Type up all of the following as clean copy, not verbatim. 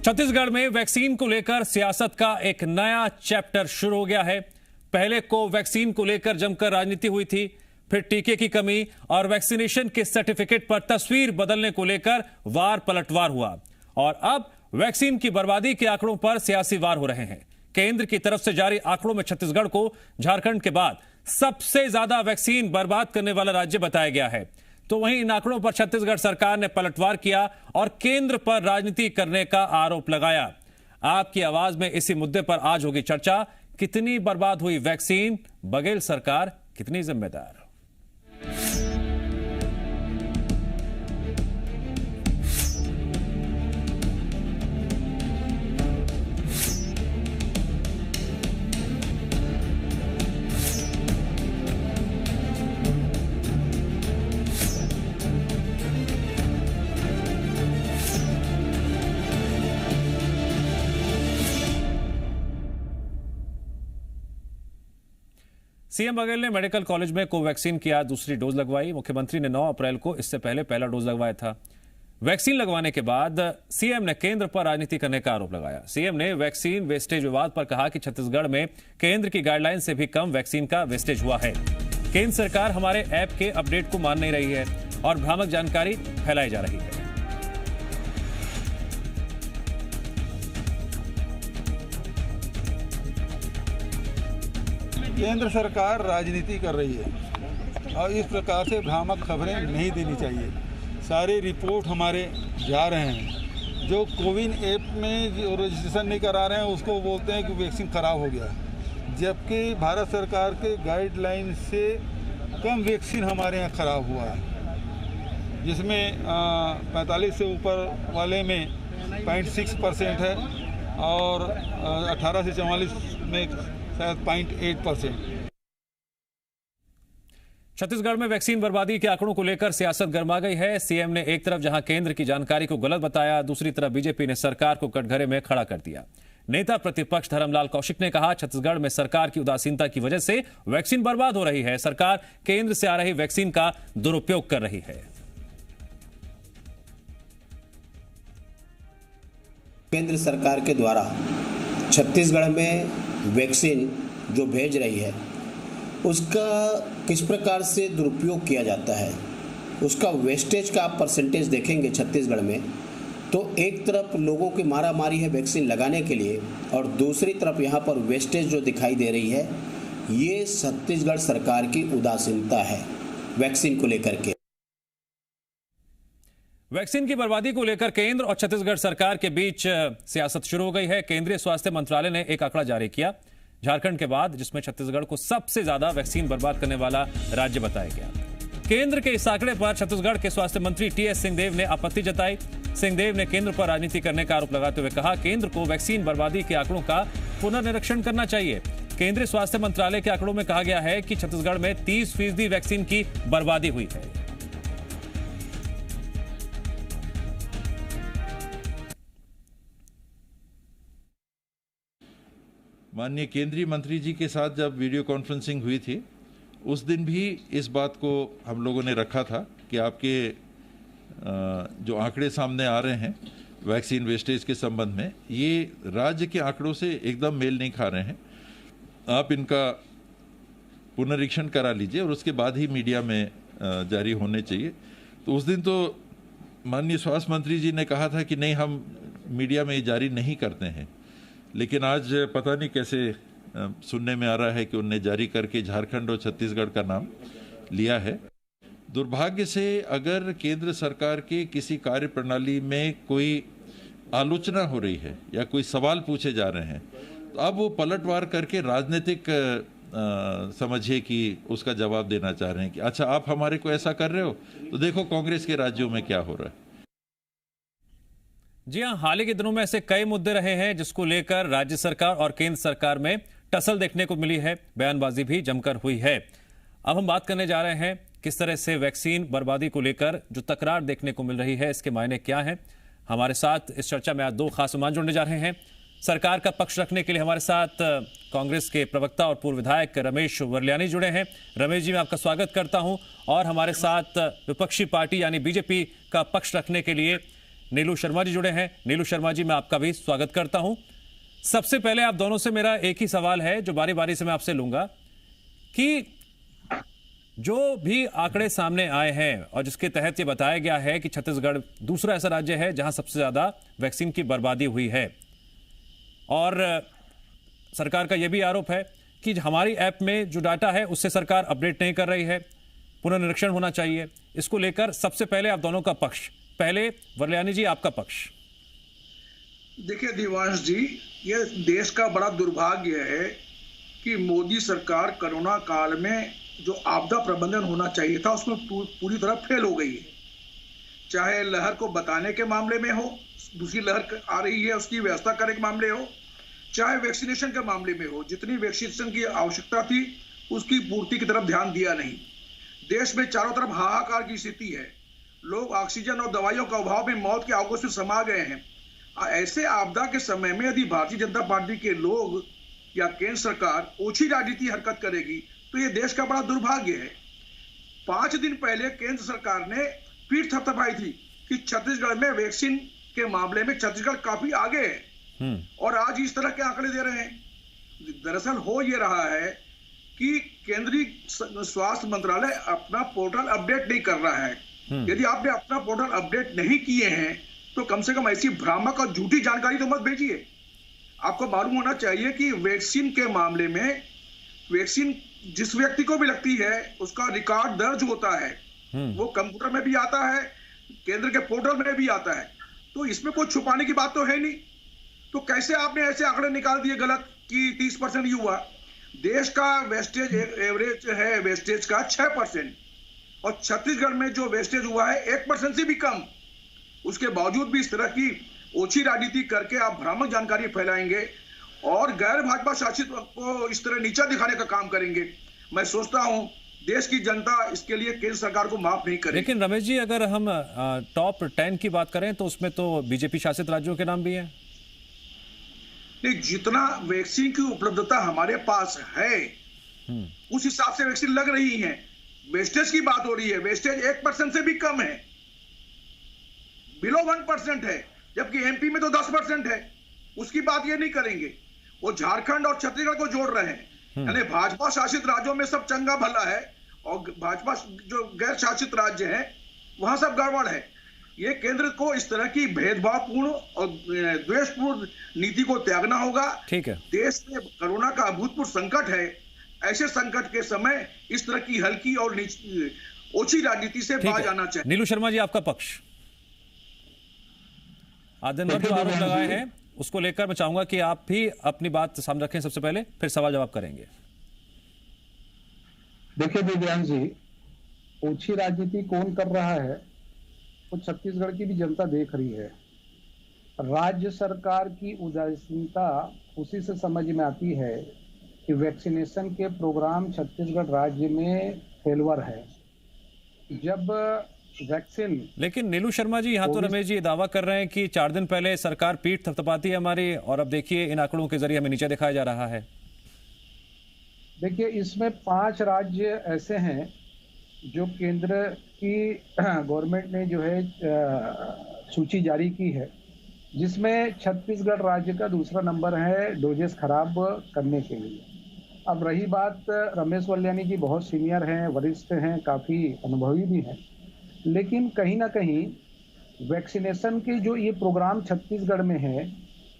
छत्तीसगढ़ में वैक्सीन को लेकर सियासत का एक नया चैप्टर शुरू हो गया है। पहले कोवैक्सीन को लेकर जमकर राजनीति हुई थी, फिर टीके की कमी और वैक्सीनेशन के सर्टिफिकेट पर तस्वीर बदलने को लेकर वार पलटवार हुआ और अब वैक्सीन की बर्बादी के आंकड़ों पर सियासी वार हो रहे हैं। केंद्र की तरफ से जारी आंकड़ों में छत्तीसगढ़ को झारखंड के बाद सबसे ज्यादा वैक्सीन बर्बाद करने वाला राज्य बताया गया है। तो वहीं इन आंकड़ों पर छत्तीसगढ़ सरकार ने पलटवार किया और केंद्र पर राजनीति करने का आरोप लगाया। आपकी आवाज में इसी मुद्दे पर आज होगी चर्चा। कितनी बर्बाद हुई वैक्सीन, बघेल सरकार कितनी जिम्मेदार? सीएम बघेल ने मेडिकल कॉलेज में कोवैक्सीन की आज दूसरी डोज लगवाई। मुख्यमंत्री ने 9 अप्रैल को इससे पहले पहला डोज लगवाया था। वैक्सीन लगवाने के बाद सीएम ने केंद्र पर राजनीति करने का आरोप लगाया। सीएम ने वैक्सीन वेस्टेज विवाद पर कहा कि छत्तीसगढ़ में केंद्र की गाइडलाइन से भी कम वैक्सीन का वेस्टेज हुआ है। केंद्र सरकार हमारे ऐप के अपडेट को मान नहीं रही है और भ्रामक जानकारी फैलाई जा रही है। केंद्र सरकार राजनीति कर रही है और इस प्रकार से भ्रामक खबरें नहीं देनी चाहिए। सारे रिपोर्ट हमारे जा रहे हैं। जो कोविन ऐप में जो रजिस्ट्रेशन नहीं करा रहे हैं उसको बोलते हैं कि वैक्सीन ख़राब हो गया, जबकि भारत सरकार के गाइडलाइन से कम वैक्सीन हमारे यहाँ ख़राब हुआ है, जिसमें 45 से ऊपर वाले में 0.6% है और 18 से 44 में 0.8%। छत्तीसगढ़ में वैक्सीन बर्बादी के आंकड़ों को लेकर सियासत गर्मा गई है। सीएम ने एक तरफ जहां केंद्र की जानकारी को गलत बताया, दूसरी तरफ बीजेपी ने सरकार को कटघरे में खड़ा कर दिया। नेता प्रतिपक्ष धर्मलाल कौशिक ने कहा, छत्तीसगढ़ में सरकार की उदासीनता की वजह से वैक्सीन बर्बाद हो रही है। सरकार केंद्र से आ रही वैक्सीन का दुरुपयोग कर रही है। केंद्र सरकार के द्वारा छत्तीसगढ़ में वैक्सीन जो भेज रही है उसका किस प्रकार से दुरुपयोग किया जाता है, उसका वेस्टेज का आप परसेंटेज देखेंगे छत्तीसगढ़ में, तो एक तरफ लोगों की मारामारी है वैक्सीन लगाने के लिए और दूसरी तरफ यहाँ पर वेस्टेज जो दिखाई दे रही है, ये छत्तीसगढ़ सरकार की उदासीनता है वैक्सीन को लेकर के। वैक्सीन की बर्बादी को लेकर केंद्र और छत्तीसगढ़ सरकार के बीच सियासत शुरू हो गई है। केंद्रीय स्वास्थ्य मंत्रालय ने एक आंकड़ा जारी किया झारखंड के बाद, जिसमें छत्तीसगढ़ को सबसे ज्यादा वैक्सीन बर्बाद करने वाला राज्य बताया गया। केंद्र के इस आंकड़े पर छत्तीसगढ़ के स्वास्थ्य मंत्री टीएस सिंहदेव ने आपत्ति जताई। सिंहदेव ने केंद्र पर राजनीति करने का आरोप लगाते हुए कहा, केंद्र को वैक्सीन बर्बादी के आंकड़ों का पुनर्निरीक्षण करना चाहिए। केंद्रीय स्वास्थ्य मंत्रालय के आंकड़ों में कहा गया है कि छत्तीसगढ़ में 30% वैक्सीन की बर्बादी हुई है। माननीय केंद्रीय मंत्री जी के साथ जब वीडियो कॉन्फ्रेंसिंग हुई थी, उस दिन भी इस बात को हम लोगों ने रखा था कि आपके जो आंकड़े सामने आ रहे हैं वैक्सीन वेस्टेज के संबंध में, ये राज्य के आंकड़ों से एकदम मेल नहीं खा रहे हैं। आप इनका पुनरीक्षण करा लीजिए और उसके बाद ही मीडिया में जारी होने चाहिए। तो उस दिन तो माननीय स्वास्थ्य मंत्री जी ने कहा था कि नहीं, हम मीडिया में जारी नहीं करते हैं, लेकिन आज पता नहीं कैसे सुनने में आ रहा है कि उन्होंने जारी करके झारखंड और छत्तीसगढ़ का नाम लिया है। दुर्भाग्य से अगर केंद्र सरकार के किसी कार्य प्रणाली में कोई आलोचना हो रही है या कोई सवाल पूछे जा रहे हैं, तो अब वो पलटवार करके राजनीतिक समझिए कि उसका जवाब देना चाह रहे हैं कि अच्छा आप हमारे को ऐसा कर रहे हो, तो देखो कांग्रेस के राज्यों में क्या हो रहा है। जी हां, हाल ही के दिनों में ऐसे कई मुद्दे रहे हैं जिसको लेकर राज्य सरकार और केंद्र सरकार में टसल देखने को मिली है, बयानबाजी भी जमकर हुई है। अब हम बात करने जा रहे हैं किस तरह से वैक्सीन बर्बादी को लेकर जो तकरार देखने को मिल रही है, इसके मायने क्या हैं। हमारे साथ इस चर्चा में आज 2 खास मेहमान जुड़ने जा रहे हैं। सरकार का पक्ष रखने के लिए हमारे साथ कांग्रेस के प्रवक्ता और पूर्व विधायक रमेश वर्ल्यानी जुड़े हैं। रमेश जी, मैं आपका स्वागत करता हूं। और हमारे साथ विपक्षी पार्टी यानी बीजेपी का पक्ष रखने के लिए नीलू शर्मा जी जुड़े हैं। नीलू शर्मा जी, मैं आपका भी स्वागत करता हूं। सबसे पहले आप दोनों से मेरा एक ही सवाल है जो बारी बारी से मैं आपसे लूंगा कि जो भी आंकड़े सामने आए हैं और जिसके तहत ये बताया गया है कि छत्तीसगढ़ दूसरा ऐसा राज्य है जहां सबसे ज्यादा वैक्सीन की बर्बादी हुई है, और सरकार का यह भी आरोप है कि हमारी ऐप में जो डाटा है उससे सरकार अपडेट नहीं कर रही है, पुनर्निरीक्षण होना चाहिए। इसको लेकर सबसे पहले आप दोनों का पक्ष, पहले वरल्यानी जी आपका पक्ष। देखिए देवांश जी, ये देश का बड़ा दुर्भाग्य है कि मोदी सरकार कोरोना काल में जो आपदा प्रबंधन होना चाहिए था उसमें पूरी तरह फेल हो गई है। चाहे लहर को बताने के मामले में हो, दूसरी लहर आ रही है उसकी व्यवस्था करने के मामले हो, चाहे वैक्सीनेशन के मामले में हो, जितनी वैक्सीनेशन की आवश्यकता थी उसकी पूर्ति की तरफ ध्यान दिया नहीं। देश में चारों तरफ हाहाकार की स्थिति है, लोग ऑक्सीजन और दवाइयों का अभाव में मौत के आगोश में समा गए हैं। ऐसे आपदा के समय में यदि भारतीय जनता पार्टी के लोग या केंद्र सरकार ओछी राजनीति हरकत करेगी तो ये देश का बड़ा दुर्भाग्य है। 5 दिन पहले केंद्र सरकार ने पीठ थपथपाई थी कि छत्तीसगढ़ में वैक्सीन के मामले में छत्तीसगढ़ काफी आगे है, और आज इस तरह के आंकड़े दे रहे हैं। दरअसल हो ये रहा है कि केंद्रीय स्वास्थ्य मंत्रालय अपना पोर्टल अपडेट नहीं कर रहा है। यदि आपने अपना पोर्टल अपडेट नहीं किए हैं तो कम से कम ऐसी भ्रामक और झूठी जानकारी तो मत भेजिए। आपको मालूम होना चाहिए कि वैक्सीन के मामले में वैक्सीन जिस व्यक्ति को भी लगती है उसका रिकॉर्ड दर्ज होता है, वो कंप्यूटर में भी आता है, केंद्र के पोर्टल में भी आता है, तो इसमें कोई छुपाने की बात तो है नहीं। तो कैसे आपने ऐसे आंकड़े निकाल दिए गलत कि 30% ही हुआ? देश का वेस्टेज एवरेज है वेस्टेज का 6%, और छत्तीसगढ़ में जो वेस्टेज हुआ है 1% से भी कम। उसके बावजूद भी इस तरह की ओछी राजनीति करके आप भ्रामक जानकारी फैलाएंगे और गैर भाजपा शासित को इस तरह नीचा दिखाने का काम करेंगे। मैं सोचता हूं देश की जनता इसके लिए केंद्र सरकार को माफ नहीं करेगी। लेकिन रमेश जी, अगर हम टॉप 10 की बात करें तो उसमें तो बीजेपी शासित राज्यों के नाम भी हैं। नहीं, जितना वैक्सीन की उपलब्धता हमारे पास है उस हिसाब से वैक्सीन लग रही है। वेस्टेज की बात हो रही है, वेस्टेज 1% से भी कम है, बिलो 1% है, जबकि एमपी में तो 10% है। उसकी बात ये नहीं करेंगे। वो झारखंड और छत्तीसगढ़ को जोड़ रहे हैं, यानी भाजपा शासित राज्यों में सब चंगा भला है और भाजपा जो गैर शासित राज्य हैं वहां सब गड़बड़ है। ये केंद्र को इस तरह की भेदभावपूर्ण और द्वेषपूर्ण नीति को त्यागना होगा। ठीक है, देश में कोरोना का अभूतपूर्व संकट है, ऐसे संकट के समय इस तरह की हल्की और ओछी राजनीति से बाज आना चाहिए। नीलू शर्मा जी आपका पक्ष। आदिन जो आरोप लगाए हैं उसको लेकर मैं चाहूंगा कि आप भी अपनी बात सामने रखें सबसे पहले, फिर सवाल जवाब करेंगे। देखिए दिव्यांग जी, ओछी राजनीति कौन कर रहा है वो छत्तीसगढ़ की भी जनता देख रही है। राज्य सरकार की उदासीनता उसी से समझ में आती है कि वैक्सीनेशन के प्रोग्राम छत्तीसगढ़ राज्य में फेलवर है। जब वैक्सीन, लेकिन नीलू शर्मा जी, यहाँ तो रमेश जी दावा कर रहे हैं कि 4 दिन पहले सरकार पीठ थपथपाती है हमारी, और अब देखिए इन आंकड़ों के जरिए हमें नीचे दिखाया जा रहा है। देखिए, इसमें 5 राज्य ऐसे हैं जो केंद्र की गवर्नमेंट ने जो है सूची जारी की है, जिसमें छत्तीसगढ़ राज्य का दूसरा नंबर है डोजेस खराब करने के लिए। अब रही बात, रमेश वल्यानी जी बहुत सीनियर हैं, वरिष्ठ हैं, काफ़ी अनुभवी भी हैं, लेकिन कहीं ना कहीं वैक्सीनेशन के जो ये प्रोग्राम छत्तीसगढ़ में है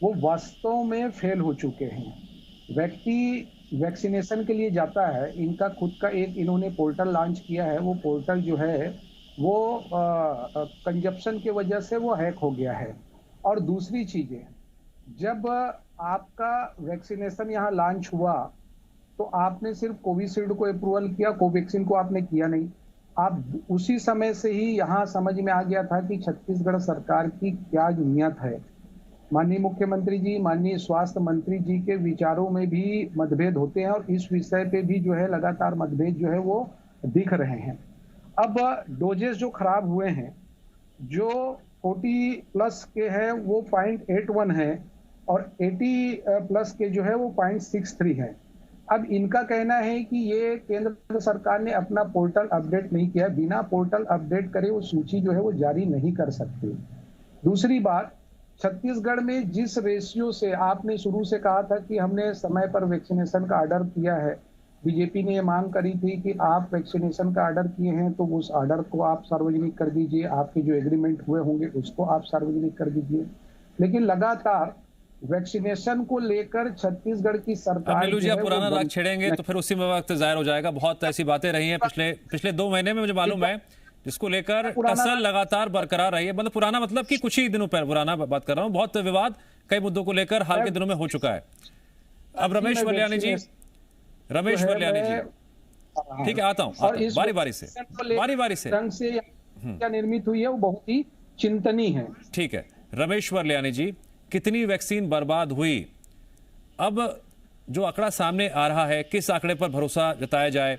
वो वास्तव में फेल हो चुके हैं। व्यक्ति वैक्सीनेशन के लिए जाता है, इनका खुद का एक इन्होंने पोर्टल लॉन्च किया है, वो पोर्टल जो है वो कंजप्शन की वजह से वो हैक हो गया है। और दूसरी चीज़ें, जब आपका वैक्सीनेशन यहाँ लॉन्च हुआ तो आपने सिर्फ कोविशील्ड को अप्रूवल किया, कोवैक्सीन को आपने किया नहीं। आप उसी समय से ही यहाँ समझ में आ गया था कि छत्तीसगढ़ सरकार की क्या नीयत है। माननीय मुख्यमंत्री जी, माननीय स्वास्थ्य मंत्री जी के विचारों में भी मतभेद होते हैं और इस विषय पे भी जो है लगातार मतभेद जो है वो दिख रहे हैं। अब डोजेस जो खराब हुए हैं, जो 40+ के हैं वो 0.81 है और 80+ के जो है वो 0.63 है। अब इनका कहना है कि ये केंद्र सरकार ने अपना पोर्टल अपडेट नहीं किया, बिना पोर्टल अपडेट करे वो सूची जो है वो जारी नहीं कर सकते। दूसरी बात, छत्तीसगढ़ में जिस रेशियो से आपने शुरू से कहा था कि हमने समय पर वैक्सीनेशन का ऑर्डर किया है, बीजेपी ने ये मांग करी थी कि आप वैक्सीनेशन का ऑर्डर किए हैं तो उस ऑर्डर को आप सार्वजनिक कर दीजिए, आपके जो एग्रीमेंट हुए होंगे उसको आप सार्वजनिक कर दीजिए। लेकिन लगातार वैक्सीनेशन को लेकर छत्तीसगढ़ की सरकार नीलू जी, आप पुराना राग छेड़ेंगे तो फिर उसी में वक्त जाहिर हो जाएगा। बहुत ऐसी बातें रही हैं पिछले 2 महीने में, मुझे मालूम है, जिसको लेकर टसल लगातार बरकरार रही है। मतलब पुराना मतलब कि कुछ ही दिनों पर पुराना बात कर रहा हूं, बहुत विवाद कई मुद्दों को लेकर हाल के दिनों में हो चुका है। अब रमेश वल्यानी जी, ठीक है, आता हूं बारी बारी से रंग से क्या निर्मित हुई है वो बहुत ही चिंतनीय है। ठीक है, रमेश वल्यानी जी, कितनी वैक्सीन बर्बाद हुई? अब जो आंकड़ा सामने आ रहा है, किस आंकड़े पर भरोसा जताया जाए?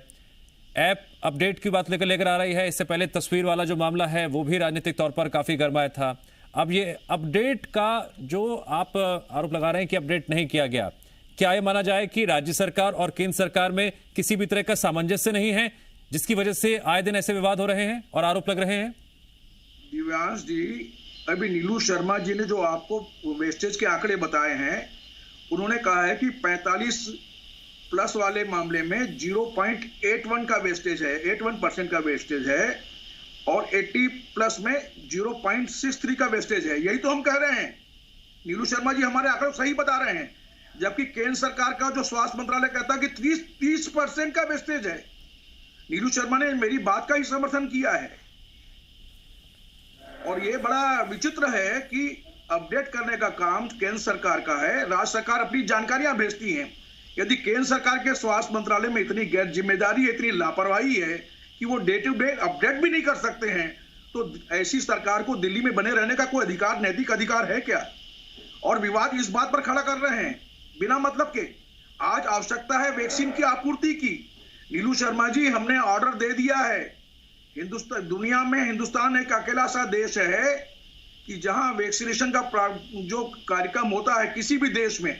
ऐप अपडेट की बात लेकर आ रही है। इससे पहले तस्वीर वाला जो मामला है वो भी राजनीतिक तौर पर काफी गरमाया था। अब ये अपडेट का जो आप आरोप लगा रहे हैं कि अपडेट नहीं किया गया, क्या ये माना जाए कि राज्य सरकार और केंद्र सरकार में किसी भी तरह का सामंजस्य नहीं है, जिसकी वजह से आए दिन ऐसे विवाद हो रहे हैं और आरोप लग रहे हैं? दिव्यांश जी, अभी नीलू शर्मा जी ने जो आपको वेस्टेज के आंकड़े बताए हैं, उन्होंने कहा है कि 45 प्लस वाले मामले में 0.81 का वेस्टेज है, 81% का वेस्टेज है, और 80 प्लस में 0.63 का वेस्टेज है। यही तो हम कह रहे हैं। नीलू शर्मा जी हमारे आंकड़े सही बता रहे हैं, जबकि केंद्र सरकार का जो स्वास्थ्य मंत्रालय कहता है कि 30% का वेस्टेज है। नीलू शर्मा ने मेरी बात का ही समर्थन किया है। और ये बड़ा विचित्र है कि अपडेट करने का काम केंद्र सरकार का है, राज्य सरकार अपनी जानकारियां भेजती हैं। यदि केंद्र सरकार के स्वास्थ्य मंत्रालय में इतनी गैर जिम्मेदारी है, इतनी लापरवाही है कि वो डे टू डे अपडेट भी नहीं कर सकते हैं, तो ऐसी सरकार को दिल्ली में बने रहने का कोई अधिकार, नैतिक अधिकार है क्या? और विवाद इस बात पर खड़ा कर रहे हैं बिना मतलब के। आज आवश्यकता है वैक्सीन की आपूर्ति की। नीलू शर्मा जी, हमने ऑर्डर दे दिया है। हिंदुस्तान, दुनिया में हिंदुस्तान एक अकेला सा देश है कि जहां वैक्सीनेशन का जो कार्यक्रम होता है किसी भी देश में,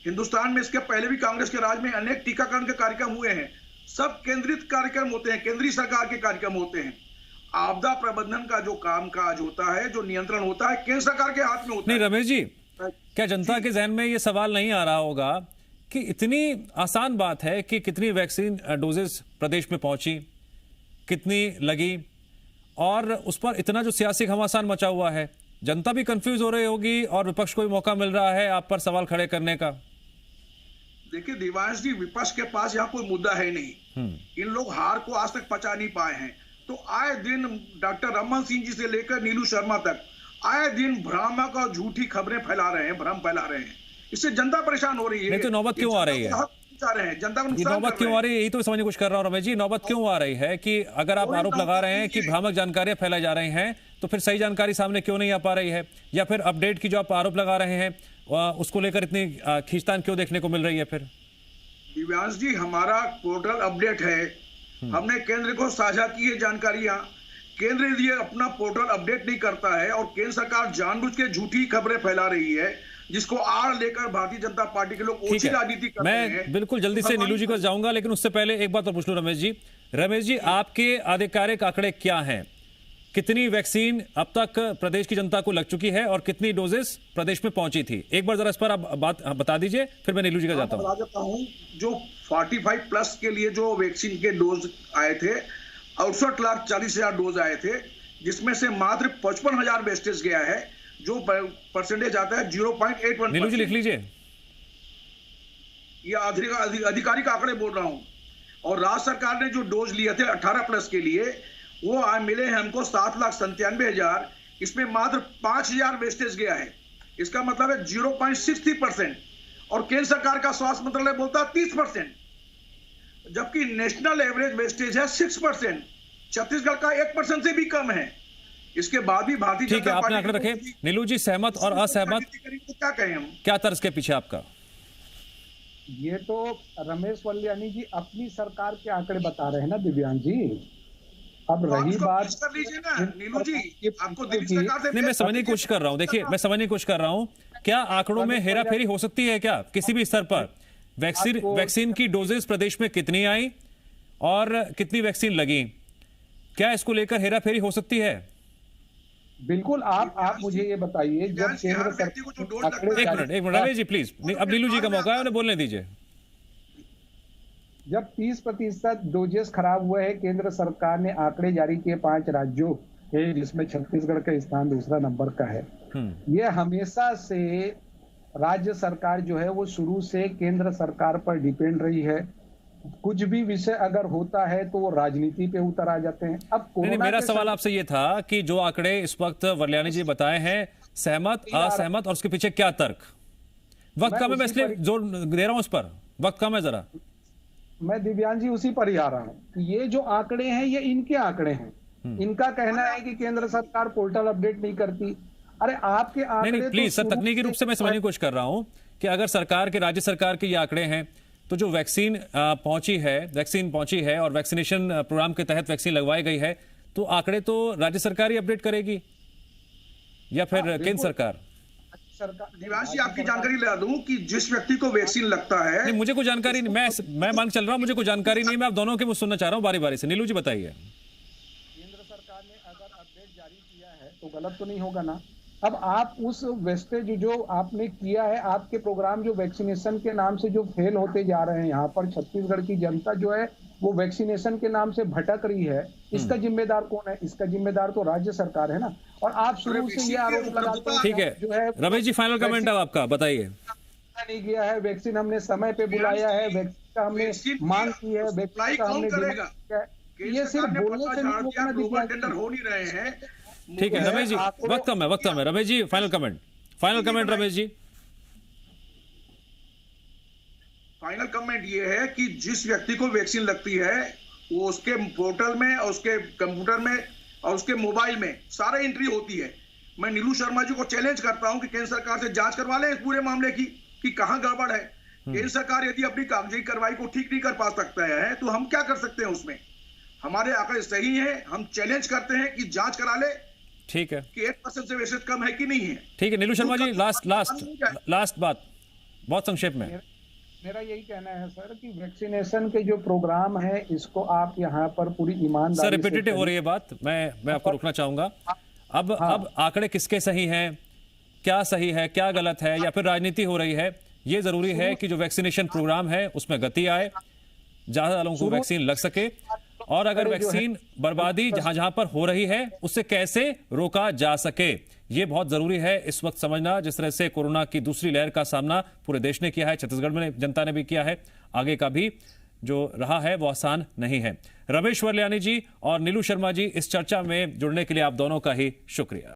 हिंदुस्तान में इसके पहले भी कांग्रेस के राज में अनेक टीकाकरण के कार्यक्रम हुए हैं। सब केंद्रित कार्यक्रम होते हैं, केंद्रीय सरकार के कार्यक्रम होते हैं। आपदा प्रबंधन का जो कामकाज होता है, जो नियंत्रण होता है, केंद्र सरकार के हाथ में होता है। नहीं रमेश जी, क्या जनता के जहन में ये सवाल नहीं आ रहा होगा कि इतनी आसान बात है कि कितनी वैक्सीन डोजेस प्रदेश में पहुंची, कितनी लगी, और उस पर इतना जो सियासी घमासान मचा हुआ है, जनता भी कंफ्यूज हो रही होगी और विपक्ष को भी मौका मिल रहा है आप पर सवाल खड़े करने का। देखिए दिवांश जी, विपक्ष के पास यहाँ कोई मुद्दा है नहीं। इन लोग हार को आज तक पचा नहीं पाए हैं। तो आए दिन डॉक्टर रमन सिंह जी से लेकर नीलू शर्मा तक आए दिन भ्रामक और झूठी खबरें फैला रहे हैं, भ्रम फैला रहे हैं। इससे जनता परेशान हो रही है। नहीं तो नौबत क्यों आ रही है? जनता को नौबत क्यों आ रही है, यही तो समझने की कोशिश कर रहा हूं रमेश जी। नौबत क्यों आ रही है कि अगर आप आरोप लगा रहे हैं कि भ्रामक जानकारियां फैलाई जा रही हैं, तो फिर सही जानकारी सामने क्यों नहीं आ पा रही है? या फिर अपडेट की जो आप आरोप लगा रहे हैं उसको लेकर इतनी खींचतान क्यों देखने को मिल रही है? फिर दिव्यांश जी, हमारा पोर्टल अपडेट है, हमने केंद्र को साझा की है जानकारियां। केंद्र यदि अपना पोर्टल अपडेट नहीं करता है और केंद्र सरकार जानबूझ के झूठी खबरें फैला रही है, जिसको आड़ लेकर भारतीय जनता पार्टी के लोग ओछी राजनीति कर रहे हैं। मैं बिल्कुल जल्दी से नीलू जी को जाऊंगा, लेकिन उससे पहले एक बात और पूछ लूं रमेश जी। रमेश जी, आपके आधिकारिक आंकड़े क्या हैं? कितनी वैक्सीन अब तक प्रदेश की जनता को लग चुकी है और कितनी डोजेस प्रदेश में पहुंची थी? एक बार जरा इस पर आप बात बता दीजिए, फिर मैं नीलू जी का जाता हूं। जो 45 प्लस के लिए जो वैक्सीन के डोज आए थे, 68,40,000 डोज आए थे, जिसमें से मात्र 55,000 वेस्टेज गया है, जो परसेंटेज आता है 0.81। नीलू जी लिख लीजिए, ये आधिकारिक आंकड़े बोल रहा हूं। और राज्य सरकार ने जो डोज लिए थे 18 प्लस के लिए, वो मिले हैं हमको 7,97,000। इसमें मात्र 5,000 वेस्टेज गया है। इसका मतलब है 0.63%। और केंद्र सरकार का स्वास्थ्य मंत्रालय बोलता है 30%, जबकि नेशनल एवरेज वेस्टेज है 6%। छत्तीसगढ़ का 1% से भी कम है। इसके बाद भी भारतीय जनता पार्टी, आपने रखे। नीलू जी, सहमत और असहमत तो क्या कहें हम? क्या तर्ज के पीछे आपका? ये तो रमेश वल्यानी जी अपनी सरकार के आंकड़े बता रहे हैं ना दिव्यांग जी। अब रही बात कर लीजिए ना नीलू जी, आपको दिल्ली सरकार से नहीं, मैं समझने की कोशिश कर रहा हूं। देखिए, मैं समझने की कोशिश कर रहा हूं, क्या आंकड़ों में हेराफेरी हो सकती है क्या किसी भी स्तर पर? वैक्सीन की डोजेस प्रदेश में कितनी आई और कितनी वैक्सीन लगी, क्या इसको लेकर हेराफेरी हो सकती है? बिल्कुल। आप मुझे ये बताइए, जब केंद्र व्यक्ति को जो डोज सरकार लगता है, एक मिनट रमेश जी प्लीज, अब नीलू जी का मौका है, उन्हें बोलने दीजिए। जब 30% डोजेस खराब हुए हैं, केंद्र सरकार ने आंकड़े जारी किए 5 राज्यों के, जिसमें छत्तीसगढ़ का स्थान दूसरा नंबर का है। ये हमेशा से राज्य सरकार जो है वो शुरू से केंद्र सरकार पर डिपेंड रही है। कुछ भी विषय अगर होता है तो वो राजनीति पे उतर आ जाते हैं। अब नहीं, मेरा सवाल आपसे ये था कि जो आंकड़े इस वक्त वर्ल्यानी जी बताए हैं, सहमत, असहमत, और उसके पीछे क्या तर्क? वक्त कम है, मैं इसलिए जोर दे रहा हूं उस पर, वक्त कम है जरा। मैं दिव्यांग जी उसी पर ही आ रहा हूं। ये जो आंकड़े हैं ये इनके आंकड़े हैं। इनका कहना है कि केंद्र सरकार पोर्टल अपडेट नहीं करती। अरे आपके आंकड़े नहीं प्लीज सर, तकनीकी रूप से मैं समझने की कोशिश कर रहा हूं कि अगर सरकार के, राज्य सरकार के ये आंकड़े हैं, तो जो वैक्सीन पहुंची है और वैक्सीनेशन प्रोग्राम के तहत वैक्सीन लगवाई गई है, तो आंकड़े तो राज्य सरकार ही अपडेट करेगी या फिर केंद्र सरकार? दिव्यांश जी, आपकी जानकारी ले दूं कि जिस व्यक्ति को वैक्सीन लगता है, नहीं मुझे कोई जानकारी नहीं, मैं मान चल रहा हूं, मुझे कोई जानकारी नहीं, मैं आप दोनों के मुझे सुनना चाह रहा हूं बारी बारी से। नीलू जी बताइए। केंद्र सरकार ने अगर अपडेट जारी किया है तो गलत तो नहीं होगा ना? अब आप उस वेस्टेज जो आपने किया है, आपके प्रोग्राम जो वैक्सीनेशन के नाम से जो फेल होते जा रहे हैं, यहाँ पर छत्तीसगढ़ की जनता जो है वो वैक्सीनेशन के नाम से भटक रही है, इसका जिम्मेदार कौन है? इसका जिम्मेदार तो राज्य सरकार है ना। और आप शुरू से ये आरोप लगाते हैं, ठीक है जो है रमेश जी, फाइनल कमेंट अब आपका बताइए। नहीं किया है, वैक्सीन हमने समय पे बुलाया है, वैक्सीन का हमने मांग की है, वैक्सीन का हमने ये सिर्फ बोलने से नहीं होगा ना। टेंडर हो नहीं रहे हैं। ठीक है रमेश जी, वक्त कम है। Ramesh ji final comment Ramesh ji. Final comment ये है कि जिस व्यक्ति को वैक्सीन लगती है वो उसके पोर्टल में और उसके कंप्यूटर में और उसके मोबाइल में सारा एंट्री होती है। मैं नीलू शर्मा जी को चैलेंज करता हूं कि केंद्र सरकार से जांच करवा लें इस पूरे मामले की कि कहां गड़बड़ है। केंद्र सरकार यदि अपनी कागजी कार्रवाई को ठीक नहीं कर पा सकता है तो हम क्या कर सकते हैं उसमें? हमारे आंकड़े सही हैं, हम चैलेंज करते हैं कि जांच करा ले। ठीक है कि 1% से वैसे कम है कि नहीं है। ठीक है नीलू शर्मा जी, लास्ट बात बहुत संक्षेप में। मेरा यही कहना है सर कि वैक्सीनेशन के जो प्रोग्राम है इसको आप यहाँ पर पूरी ईमानदारी सर रिपीटेटिव हो रही है बात, मैं आपको रोकना चाहूंगा। अब आंकड़े किसके सही हैं, क्या सही है, क्या गलत है, या फिर राजनीति हो रही है? ये जरूरी है कि जो वैक्सीनेशन प्रोग्राम है उसमें गति आए, ज्यादा लोगों को वैक्सीन लग सके, और अगर वैक्सीन बर्बादी जहां पर हो रही है उससे कैसे रोका जा सके, ये बहुत जरूरी है इस वक्त समझना। जिस तरह से कोरोना की दूसरी लहर का सामना पूरे देश ने किया है, छत्तीसगढ़ में जनता ने भी किया है, आगे का भी जो रहा है वो आसान नहीं है। रमेश वर्ल्यानी जी और नीलू शर्मा जी, इस चर्चा में जुड़ने के लिए आप दोनों का ही शुक्रिया।